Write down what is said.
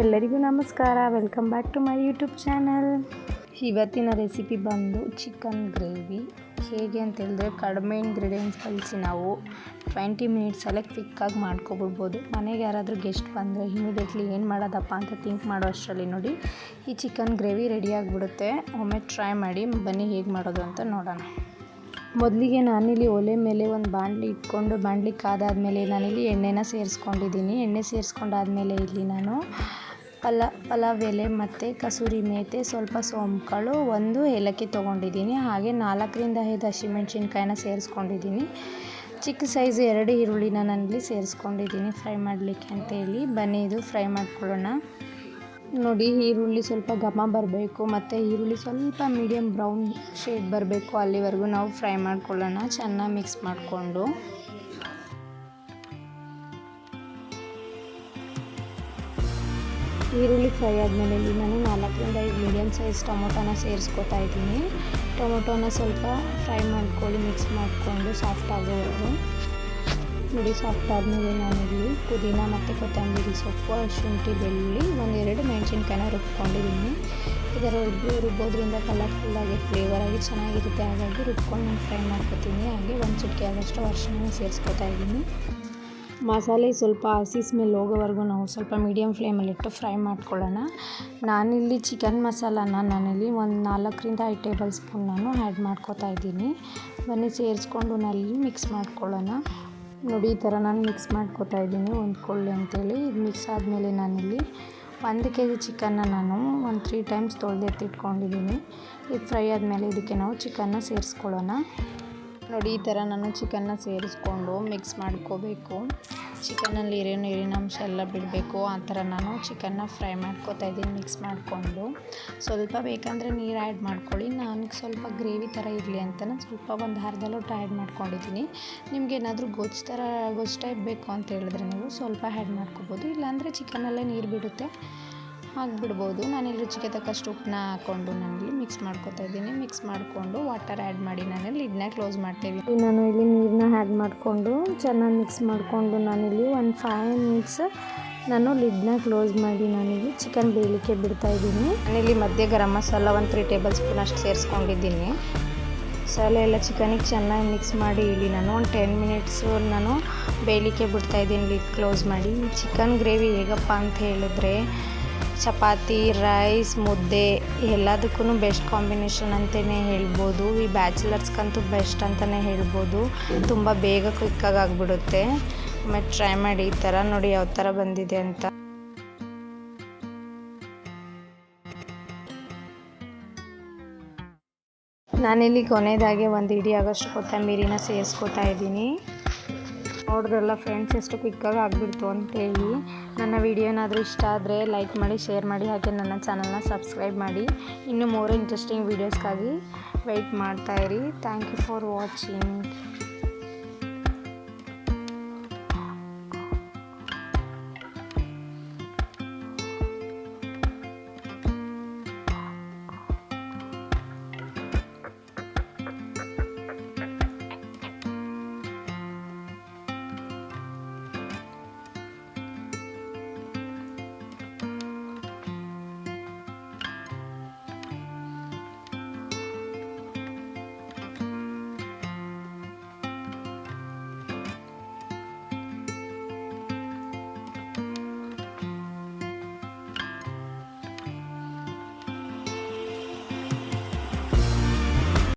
ಎಲ್ಲರಿಗೂ ನಮಸ್ಕಾರ, welcome back to my YouTube channel. ಇವತ್ತಿನ ರೆಸಿಪಿ ಬಂದು ಚಿಕನ್ ಗ್ರೇವಿ. ಹೇಗೆ ಅಂತ ಹೇಳಿದ್ರೆ ಕಡಿಮೆ ಇಂಗ್ರೀಡಿಯೆಂಟ್ಸ್ ಬಳಸಿ ನಾವು 20 ಮಿನಿಟ್ಸಲ್ಲೇ ಕ್ವಿಕ್ಕಾಗಿ ಮಾಡ್ಕೊಬಿಡ್ಬೋದು. ಮನೆಗೆ ಯಾರಾದರೂ ಗೆಸ್ಟ್ ಬಂದರೆ ಇಮಿಡಿಯೇಟ್ಲಿ ಏನು ಮಾಡೋದಪ್ಪ ಅಂತ ಥಿಂಕ್ ಮಾಡೋ ಅಷ್ಟರಲ್ಲಿ ನೋಡಿ ಈ ಚಿಕನ್ ಗ್ರೇವಿ ರೆಡಿ ಆಗಿಬಿಡುತ್ತೆ. ಒಮ್ಮೆ ಟ್ರೈ ಮಾಡಿ, ಬನ್ನಿ ಹೇಗೆ ಮಾಡೋದು ಅಂತ ನೋಡೋಣ. ಮೊದಲಿಗೆ ನಾನಿಲ್ಲಿ ಒಲೆ ಮೇಲೆ ಒಂದು ಬಾಣಲಿ ಇಟ್ಕೊಂಡು ಬಾಣಲಿ ಕಾದಾದಮೇಲೆ ನಾನಿಲ್ಲಿ ಎಣ್ಣೆನ ಸೇರಿಸ್ಕೊಂಡಿದ್ದೀನಿ. ಎಣ್ಣೆ ಸೇರಿಸ್ಕೊಂಡಾದಮೇಲೆ ಇಲ್ಲಿ ನಾನು ಪಲಾವ್ ಎಲೆ ಮತ್ತು ಕಸೂರಿ ಮೇಥಿ, ಸ್ವಲ್ಪ ಸೋಂಪುಕಾಳು, ಒಂದು ಏಲಕ್ಕಿ ತೊಗೊಂಡಿದ್ದೀನಿ. ಹಾಗೆ 4ರಿಂದ 5 ಹಸಿಮೆಣ್ಸಿನ್ಕಾಯಿನ ಸೇರಿಸ್ಕೊಂಡಿದ್ದೀನಿ. ಚಿಕ್ಕ ಸೈಜ್ 2 ಈರುಳ್ಳಿನ ನಾನಿಲ್ಲಿ ಸೇರಿಸ್ಕೊಂಡಿದ್ದೀನಿ ಫ್ರೈ ಮಾಡಲಿಕ್ಕೆ ಅಂತೇಳಿ. ಬನ್ನಿ ಇದು ಫ್ರೈ ಮಾಡ್ಕೊಳ್ಳೋಣ. ನೋಡಿ, ಈರುಳ್ಳಿ ಸ್ವಲ್ಪ ಘಮ ಬರಬೇಕು ಮತ್ತು ಈರುಳ್ಳಿ ಸ್ವಲ್ಪ ಮೀಡಿಯಮ್ ಬ್ರೌನ್ ಶೇಡ್ ಬರಬೇಕು, ಅಲ್ಲಿವರೆಗೂ ನಾವು ಫ್ರೈ ಮಾಡ್ಕೊಳ್ಳೋಣ ಚೆನ್ನಾಗಿ ಮಿಕ್ಸ್ ಮಾಡಿಕೊಂಡು. ಈರುಳ್ಳಿ ಫ್ರೈ ಆದಮೇಲೆ ಇಲ್ಲಿ ನಾನು 4ರಿಂದ 5 ಮೀಡಿಯಮ್ ಸೈಜ್ ಟೊಮೊಟೊನ ಸೇರಿಸ್ಕೊತಾ ಇದ್ದೀನಿ. ಟೊಮೊಟೊನ ಸ್ವಲ್ಪ ಫ್ರೈ ಮಾಡ್ಕೊಳ್ಳಿ, ಮಿಕ್ಸ್ ಮಾಡಿಕೊಂಡು ಸಾಫ್ಟ್ ಆಗೋವರೆಗೂ. ನೋಡಿ, ಸಾಫ್ಟ್ ಆದಮೇಲೆ ನಾನಿಲ್ಲಿ ಪುದೀನ ಮತ್ತು ಕೊತ್ತಂಬರಿ ಸೊಪ್ಪು, ಶುಂಠಿ, ಬೆಳ್ಳುಳ್ಳಿ, 1-2 ಮೆಣಸಿನ್ಕಾಯಿನ ರುಬ್ಕೊಂಡಿದ್ದೀನಿ. ಇದರ ರುಬ್ಬೋದ್ರಿಂದ ಕಲರ್ಫುಲ್ಲಾಗಿ ಫ್ಲೇವರಾಗಿ ಚೆನ್ನಾಗಿರುತ್ತೆ, ಹಾಗಾಗಿ ರುಬ್ಕೊಂಡು ನಾನು ಫ್ರೈ ಮಾಡ್ಕೊತೀನಿ. ಹಾಗೆ 1 ಚಿಟಿಕೆ ಆದಷ್ಟು ಅರಿಶಿನ ಸೇರಿಸ್ಕೊತಾ ಇದ್ದೀನಿ. ಮಸಾಲೆ ಸ್ವಲ್ಪ ಹಸಿ ಸ್ಮೆಲ್ ಹೋಗೋವರೆಗೂ ನಾವು ಸ್ವಲ್ಪ ಮೀಡಿಯಮ್ ಫ್ಲೇಮಲ್ಲಿಟ್ಟು ಫ್ರೈ ಮಾಡ್ಕೊಳ್ಳೋಣ. ನಾನಿಲ್ಲಿ ಚಿಕನ್ ಮಸಾಲಾನ ನಾನಿಲ್ಲಿ ಒಂದು 4ರಿಂದ 5 ಟೇಬಲ್ ಸ್ಪೂನ್ ನಾನು ಆ್ಯಡ್ ಮಾಡ್ಕೊತಾ ಇದ್ದೀನಿ. ಬನ್ನಿ ಸೇರಿಸ್ಕೊಂಡು ನಾನಿಲ್ಲಿ ಮಿಕ್ಸ್ ಮಾಡ್ಕೊಳ್ಳೋಣ. ನೋಡಿ, ಈ ಥರ ನಾನು ಮಿಕ್ಸ್ ಮಾಡ್ಕೊತಾ ಇದ್ದೀನಿ ಹೊಂದ್ಕೊಳ್ಳಿ ಅಂತೇಳಿ. ಇದು ಮಿಕ್ಸ್ ಆದಮೇಲೆ ನಾನಿಲ್ಲಿ 1 kg ಚಿಕನ್ನ ನಾನು 3 ಟೈಮ್ಸ್ ತೊಳೆದೆತ್ತಿಟ್ಕೊಂಡಿದ್ದೀನಿ. ಇದು ಫ್ರೈ ಆದಮೇಲೆ ಇದಕ್ಕೆ ನಾವು ಚಿಕನ್ನ ಸೇರಿಸ್ಕೊಳ್ಳೋಣ. ನೋಡಿ, ಈ ಥರ ನಾನು ಚಿಕನ್ನ ಸೇರಿಸ್ಕೊಂಡು ಮಿಕ್ಸ್ ಮಾಡ್ಕೋಬೇಕು. ಚಿಕನಲ್ಲಿ ನೀರಿನಾಂಶ ಎಲ್ಲ ಬಿಡಬೇಕು, ಆ ಥರ ನಾನು ಚಿಕನ್ನ ಫ್ರೈ ಮಾಡ್ಕೋತಾ ಇದ್ದೀನಿ ಮಿಕ್ಸ್ ಮಾಡಿಕೊಂಡು. ಸ್ವಲ್ಪ ಬೇಕಂದರೆ ನೀರು ಆ್ಯಡ್ ಮಾಡ್ಕೊಳ್ಳಿ. ನಾನು ಸ್ವಲ್ಪ ಗ್ರೇವಿ ಥರ ಇರಲಿ ಅಂತ ನಾನು ಸ್ವಲ್ಪ ಒಂದು ಅರ್ಧ ಲೋಟ ಆ್ಯಡ್ ಮಾಡ್ಕೊಂಡಿದ್ದೀನಿ. ನಿಮಗೇನಾದರೂ ಗೊಜ್ಜು ಟೈಪ್ ಬೇಕು ಅಂತ ಹೇಳಿದ್ರೆ ನೀವು ಸ್ವಲ್ಪ ಆ್ಯಡ್ ಮಾಡ್ಕೋಬೋದು, ಇಲ್ಲಾಂದರೆ ಚಿಕನಲ್ಲೇ ನೀರು ಬಿಡುತ್ತೆ, ಹಾಕ್ಬಿಡ್ಬೋದು. ನಾನಿಲ್ಲಿ ರುಚಿಗೆ ತಕ್ಕಷ್ಟು ಉಪ್ಪನ್ನ ಹಾಕ್ಕೊಂಡು ನಾನಿಲ್ಲಿ ಮಿಕ್ಸ್ ಮಾಡ್ಕೊತಾ ಇದ್ದೀನಿ. ಮಿಕ್ಸ್ ಮಾಡಿಕೊಂಡು ವಾಟರ್ ಆ್ಯಡ್ ಮಾಡಿ ನಾನಿಲ್ಲಿ ಲಿಡ್ನ ಕ್ಲೋಸ್ ಮಾಡ್ತೀವಿ. ನಾನು ಇಲ್ಲಿ ನೀರನ್ನ ಆ್ಯಡ್ ಮಾಡಿಕೊಂಡು ಚೆನ್ನಾಗಿ ಮಿಕ್ಸ್ ಮಾಡಿಕೊಂಡು ನಾನಿಲ್ಲಿ 5 ಮಿನಿಟ್ಸ್ ನಾನು ಲಿಡ್ನ ಕ್ಲೋಸ್ ಮಾಡಿ ನಾನಿಲ್ಲಿ ಚಿಕನ್ ಬೇಯಲಿಕ್ಕೆ ಬಿಡ್ತಾಯಿದ್ದೀನಿ. ನಾನಿಲ್ಲಿ ಮಧ್ಯೆ ಗರಂ ಮಸಾಲ 3 ಟೇಬಲ್ ಸ್ಪೂನ್ ಅಷ್ಟು ಸೇರಿಸ್ಕೊಂಡಿದ್ದೀನಿ. ಮಸಾಲೆ ಎಲ್ಲ ಚಿಕನಿಗೆ ಚೆನ್ನಾಗಿ ಮಿಕ್ಸ್ ಮಾಡಿ ಇಲ್ಲಿ ನಾನು 10 ಮಿನಿಟ್ಸು ನಾನು ಬೇಯಲಿಕ್ಕೆ ಬಿಡ್ತಾಯಿದ್ದೀನಿ ಲಿಡ್ ಕ್ಲೋಸ್ ಮಾಡಿ. ಚಿಕನ್ ಗ್ರೇವಿ ಹೇಗಪ್ಪ ಅಂತ ಹೇಳಿದ್ರೆ ಚಪಾತಿ, ರೈಸ್, ಮುದ್ದೆ ಎಲ್ಲದಕ್ಕೂ ಬೆಸ್ಟ್ ಕಾಂಬಿನೇಷನ್ ಅಂತಲೇ ಹೇಳ್ಬೋದು. ಈ ಬ್ಯಾಚುಲರ್ಸ್ಗಂತೂ ಬೆಸ್ಟ್ ಅಂತಲೇ ಹೇಳ್ಬೋದು. ತುಂಬ ಬೇಗ ಕ್ವಿಕ್ಕಾಗಿ ಆಗಿಬಿಡುತ್ತೆ. ಮತ್ತು ಟ್ರೈ ಮಾಡಿ ಈ ಥರ. ನೋಡಿ ಯಾವ ಥರ ಬಂದಿದೆ ಅಂತ. ನಾನಿಲ್ಲಿ ಕೊನೆಯದಾಗಿ 1 ಹಿಡಿ ಆಗೋಷ್ಟು ಕೊತ್ತಂಬರಿನ ಸೇರಿಸ್ಕೊತಾ ಇದ್ದೀನಿ. ನೋಡಿದ್ರಲ್ಲ ಫ್ರೆಂಡ್ಸ್, ಎಷ್ಟು ಕ್ವಿಕ್ಕಾಗಿ ಆಗಿಬಿಡ್ತು ಅಂತೇಳಿ. ನನ್ನ ವಿಡಿಯೋ ಏನಾದರೂ ಇಷ್ಟ ಆದರೆ ಲೈಕ್ ಮಾಡಿ, ಶೇರ್ ಮಾಡಿ, ಹಾಗೆ ನನ್ನ ಚಾನಲ್ನ ಸಬ್ಸ್ಕ್ರೈಬ್ ಮಾಡಿ. ಇನ್ನೂ ಮೋರ್ ಇಂಟ್ರೆಸ್ಟಿಂಗ್ ವೀಡಿಯೋಸ್ಗಾಗಿ ವೆಯ್ಟ್ ಮಾಡ್ತಾಯಿರಿ. Thank you for watching.